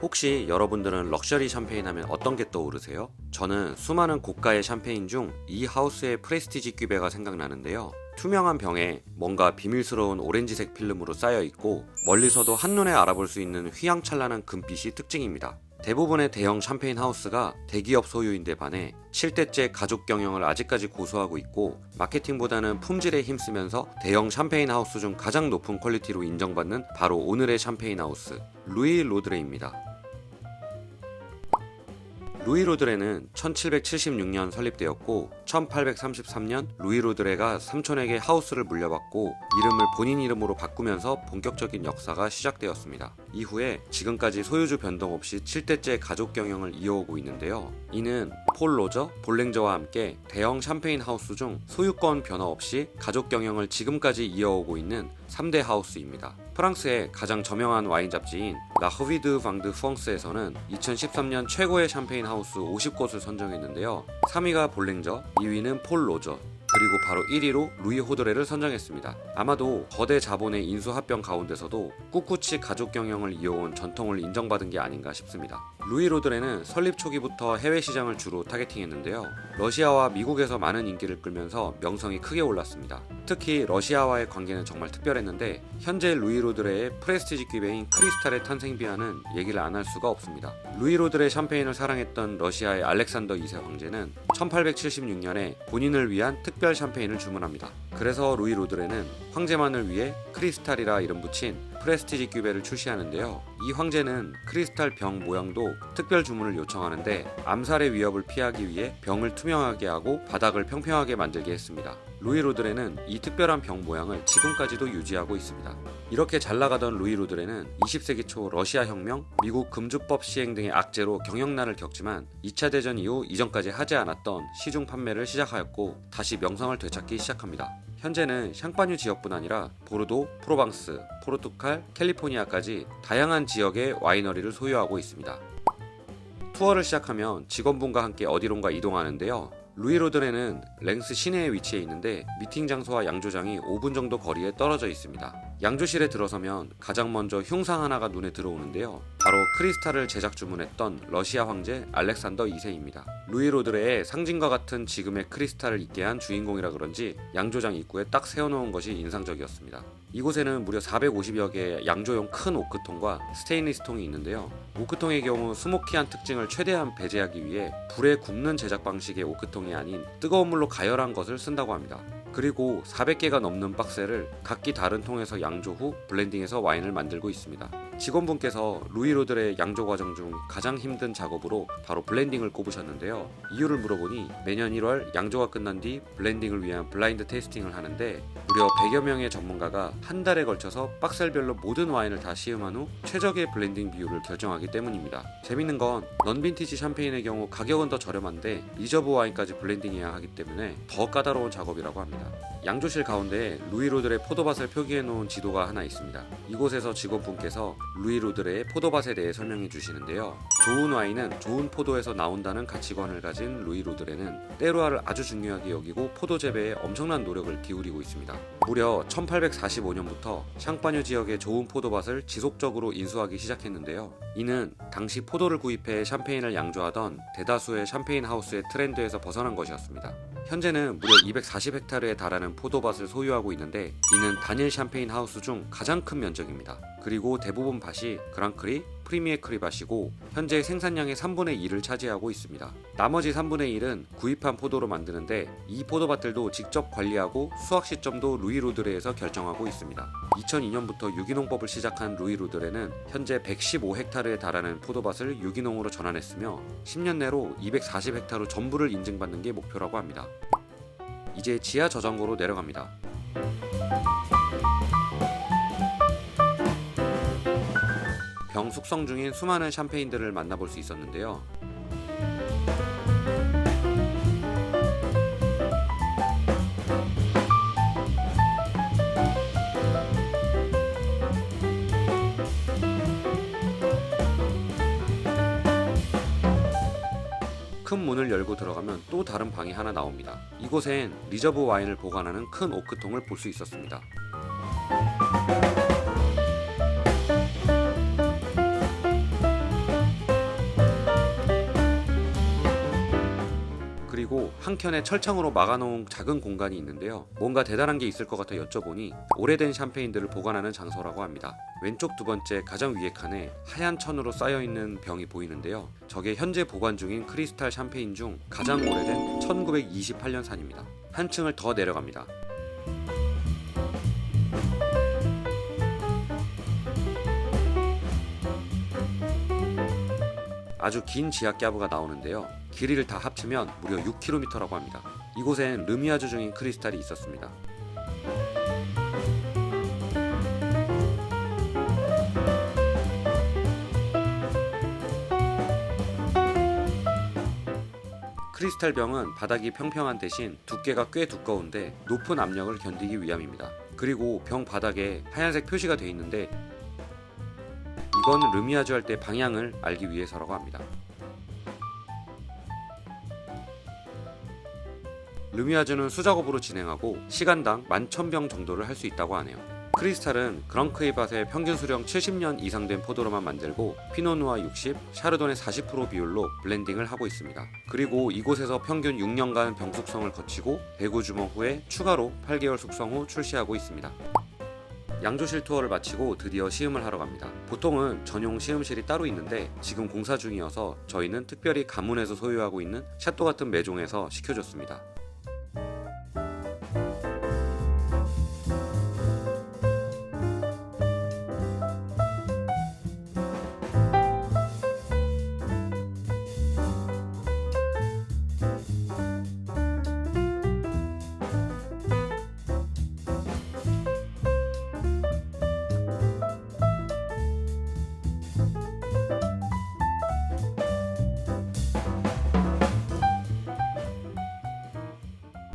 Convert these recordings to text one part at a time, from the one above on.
혹시 여러분들은 럭셔리 샴페인 하면 어떤 게 떠오르세요? 저는 수많은 고가의 샴페인 중 이 하우스의 프레스티지 큐베가 생각나는데요. 투명한 병에 뭔가 비밀스러운 오렌지색 필름으로 쌓여 있고 멀리서도 한눈에 알아볼 수 있는 휘황찬란한 금빛이 특징입니다. 대부분의 대형 샴페인 하우스가 대기업 소유인데 반해 7대째 가족 경영을 아직까지 고수하고 있고 마케팅보다는 품질에 힘쓰면서 대형 샴페인 하우스 중 가장 높은 퀄리티로 인정받는 바로 오늘의 샴페인 하우스 루이 로드레입니다. 루이 로드레는 1776년 설립되었고 1833년 루이 로드레가 삼촌에게 하우스를 물려받고 이름을 본인 이름으로 바꾸면서 본격적인 역사가 시작되었습니다. 이후에 지금까지 소유주 변동 없이 7대째 가족 경영을 이어오고 있는데요. 이는 폴 로저, 볼랭저와 함께 대형 샴페인 하우스 중 소유권 변화 없이 가족 경영을 지금까지 이어오고 있는 3대 하우스입니다. 프랑스의 가장 저명한 와인 잡지인 라 허비드 방드 프랑스에서는 2013년 최고의 샴페인 하우스 50곳을 선정했는데요. 3위가 볼랭저, 2위는 폴 로저, 그리고 바로 1위로 루이 호드레를 선정했습니다. 아마도 거대 자본의 인수합병 가운데서도 꿋꿋이 가족 경영을 이어온 전통을 인정받은 게 아닌가 싶습니다. 루이 로드레는 설립 초기부터 해외 시장을 주로 타겟팅했는데요. 러시아와 미국에서 많은 인기를 끌면서 명성이 크게 올랐습니다. 특히 러시아와의 관계는 정말 특별했는데 현재 루이 로드레의 프레스티지 큐베인 크리스탈의 탄생 비하는 얘기를 안 할 수가 없습니다. 루이 로드레 샴페인을 사랑했던 러시아의 알렉산더 2세 황제는 1876년에 본인을 위한 특별 샴페인을 주문합니다. 그래서 루이 로드레는 황제만을 위해 크리스탈이라 이름 붙인 프레스티지 큐베를 출시하는데요. 이 황제는 크리스탈 병 모양도 특별 주문을 요청하는데 암살의 위협을 피하기 위해 병을 투명하게 하고 바닥을 평평하게 만들게 했습니다. 루이 로드레는 이 특별한 병 모양을 지금까지도 유지하고 있습니다. 이렇게 잘 나가던 루이 로드레는 20세기 초 러시아 혁명, 미국 금주법 시행 등의 악재로 경영난을 겪지만 2차 대전 이후 이전까지 하지 않았던 시중 판매를 시작하였고 다시 명성을 되찾기 시작합니다. 현재는 샹파뉴 지역뿐 아니라 보르도, 프로방스, 포르투갈, 캘리포니아까지 다양한 지역의 와이너리를 소유하고 있습니다. 투어를 시작하면 직원분과 함께 어디론가 이동하는데요. 루이 로드레는 랭스 시내에 위치해 있는데 미팅 장소와 양조장이 5분 정도 거리에 떨어져 있습니다. 양조실에 들어서면 가장 먼저 흉상 하나가 눈에 들어오는데요. 바로 크리스탈을 제작 주문했던 러시아 황제 알렉산더 2세입니다. 루이 로드레의 상징과 같은 지금의 크리스탈을 있게 한 주인공이라 그런지 양조장 입구에 딱 세워놓은 것이 인상적이었습니다. 이곳에는 무려 450여 개의 양조용 큰 오크통과 스테인리스 통이 있는데요. 오크통의 경우 스모키한 특징을 최대한 배제하기 위해 불에 굽는 제작 방식의 오크통이 아닌 뜨거운 물로 가열한 것을 쓴다고 합니다. 그리고 400개가 넘는 박스를 각기 다른 통에서 양조 후 블렌딩해서 와인을 만들고 있습니다. 직원분께서 루이 로드레의 양조 과정 중 가장 힘든 작업으로 바로 블렌딩을 꼽으셨는데요. 이유를 물어보니 매년 1월 양조가 끝난 뒤 블렌딩을 위한 블라인드 테이스팅을 하는데 무려 100여 명의 전문가가 한 달에 걸쳐서 박스별로 모든 와인을 다 시음한 후 최적의 블렌딩 비율을 결정하기 때문입니다. 재밌는 건 넌빈티지 샴페인의 경우 가격은 더 저렴한데 리저브 와인까지 블렌딩해야 하기 때문에 더 까다로운 작업이라고 합니다. 양조실 가운데에 루이 로드레 포도밭을 표기해 놓은 지도가 하나 있습니다. 이곳에서 직원분께서 루이 로드레의 포도밭에 대해 설명해 주시는데요. 좋은 와인은 좋은 포도에서 나온다는 가치관을 가진 루이 로드레는 때루아를 아주 중요하게 여기고 포도 재배에 엄청난 노력을 기울이고 있습니다. 무려 1845년부터 샹파뉴 지역의 좋은 포도밭을 지속적으로 인수하기 시작했는데요. 이는 당시 포도를 구입해 샴페인을 양조하던 대다수의 샴페인 하우스의 트렌드에서 벗어난 것이었습니다. 현재는 무려 240헥타르에 달하는 포도밭을 소유하고 있는데 이는 단일 샴페인 하우스 중 가장 큰 면적입니다. 그리고 대부분 밭이 그랑크리, 프리미에 크리 밭이고 현재 생산량의 3분의 2를 차지하고 있습니다. 나머지 3분의 1은 구입한 포도로 만드는데 이 포도밭들도 직접 관리하고 수확 시점도 루이 로드레에서 결정하고 있습니다. 2002년부터 유기농법을 시작한 루이 로드레는 현재 115헥타르에 달하는 포도밭을 유기농으로 전환했으며 10년 내로 240헥타르 전부를 인증받는 게 목표라고 합니다. 이제 지하 저장고로 내려갑니다. 병 숙성 중인 수많은 샴페인들을 만나볼 수 있었는데요. 큰 문을 열고 들어가면 또 다른 방이 하나 나옵니다. 이곳엔 리저브 와인을 보관하는 큰 오크통을 볼 수 있었습니다. 한켠에 철창으로 막아놓은 작은 공간이 있는데요. 뭔가 대단한 게 있을 것 같아 여쭤보니 오래된 샴페인들을 보관하는 장소라고 합니다. 왼쪽 두 번째 가장 위에 칸에 하얀 천으로 쌓여있는 병이 보이는데요. 저게 현재 보관 중인 크리스탈 샴페인 중 가장 오래된 1928년산입니다. 한 층을 더 내려갑니다. 아주 긴 지하 갸브가 나오는데요. 길이를 다 합치면 무려 6km라고 합니다. 이곳엔 르미아주 중인 크리스탈이 있었습니다. 크리스탈 병은 바닥이 평평한 대신 두께가 꽤 두꺼운데 높은 압력을 견디기 위함입니다. 그리고 병 바닥에 하얀색 표시가 되어 있는데 이건 르미아주 할 때 방향을 알기 위해서라고 합니다. 르미아주는 수작업으로 진행하고 시간당 11,000병 정도를 할 수 있다고 하네요. 크리스탈은 그랑크이밭의 평균 수령 70년 이상 된 포도로만 만들고 피노누아 60, 샤르도네 40% 비율로 블렌딩을 하고 있습니다. 그리고 이곳에서 평균 6년간 병 숙성을 거치고 배구 주먹 후에 추가로 8개월 숙성 후 출시하고 있습니다. 양조실 투어를 마치고 드디어 시음을 하러 갑니다. 보통은 전용 시음실이 따로 있는데 지금 공사 중이어서 저희는 특별히 가문에서 소유하고 있는 샤또 같은 매종에서 시켜줬습니다.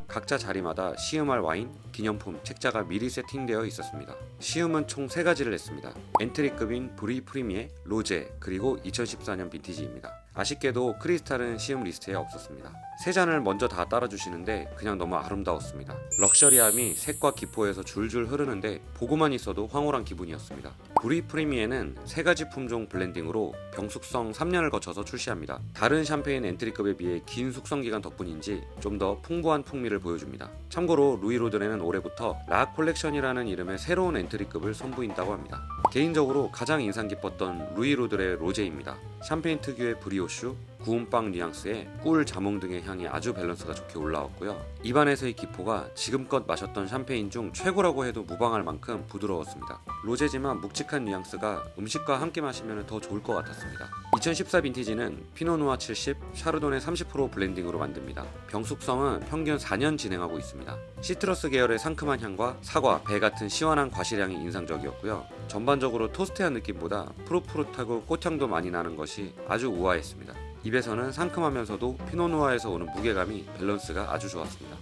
각자 자리마다 시음할 와인, 기념품, 책자가 미리 세팅되어 있었습니다. 시음은 총 3가지를 했습니다. 엔트리급인 브리 프리미에, 로제, 그리고 2014년 빈티지입니다. 아쉽게도 크리스탈은 시음 리스트에 없었습니다. 3잔을 먼저 다 따라주시는데 그냥 너무 아름다웠습니다. 럭셔리함이 색과 기포에서 줄줄 흐르는데 보고만 있어도 황홀한 기분이었습니다. 브리 프리미에는 3가지 품종 블렌딩으로 병숙성 3년을 거쳐서 출시합니다. 다른 샴페인 엔트리급에 비해 긴 숙성기간 덕분인지 좀 더 풍부한 풍미를 보여줍니다. 참고로 루이 로드레는 올해부터 라 콜렉션이라는 이름의 새로운 엔트리급을 선보인다고 합니다. 개인적으로 가장 인상 깊었던 루이 로드레 로제입니다. 샴페인 특유의 브리오슈, 구운 빵 뉘앙스에 꿀, 자몽 등의 향이 아주 밸런스가 좋게 올라왔고요. 입안에서의 기포가 지금껏 마셨던 샴페인 중 최고라고 해도 무방할 만큼 부드러웠습니다. 로제지만 묵직한 뉘앙스가 음식과 함께 마시면 더 좋을 것 같았습니다. 2014 빈티지는 피노누아 70, 샤르도네 30% 블렌딩으로 만듭니다. 병숙성은 평균 4년 진행하고 있습니다. 시트러스 계열의 상큼한 향과 사과, 배 같은 시원한 과실향이 인상적이었고요. 전반적으로 토스트한 느낌보다 푸릇푸릇하고 꽃향도 많이 나는 것이 아주 우아했습니다. 입에서는 상큼하면서도 피노누아에서 오는 무게감이 밸런스가 아주 좋았습니다.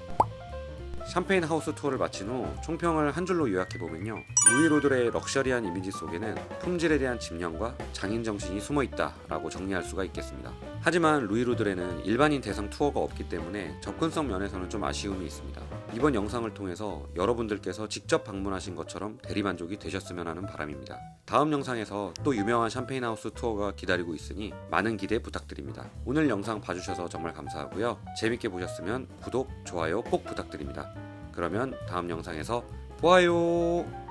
샴페인 하우스 투어를 마친 후 총평을 한 줄로 요약해보면요. 루이 로드레의 럭셔리한 이미지 속에는 품질에 대한 집념과 장인 정신이 숨어있다 라고 정리할 수가 있겠습니다. 하지만 루이 로드레는 일반인 대상 투어가 없기 때문에 접근성 면에서는 좀 아쉬움이 있습니다. 이번 영상을 통해서 여러분들께서 직접 방문하신 것처럼 대리만족이 되셨으면 하는 바람입니다. 다음 영상에서 또 유명한 샴페인 하우스 투어가 기다리고 있으니 많은 기대 부탁드립니다. 오늘 영상 봐주셔서 정말 감사하고요. 재밌게 보셨으면 구독, 좋아요 꼭 부탁드립니다. 그러면 다음 영상에서 보아요.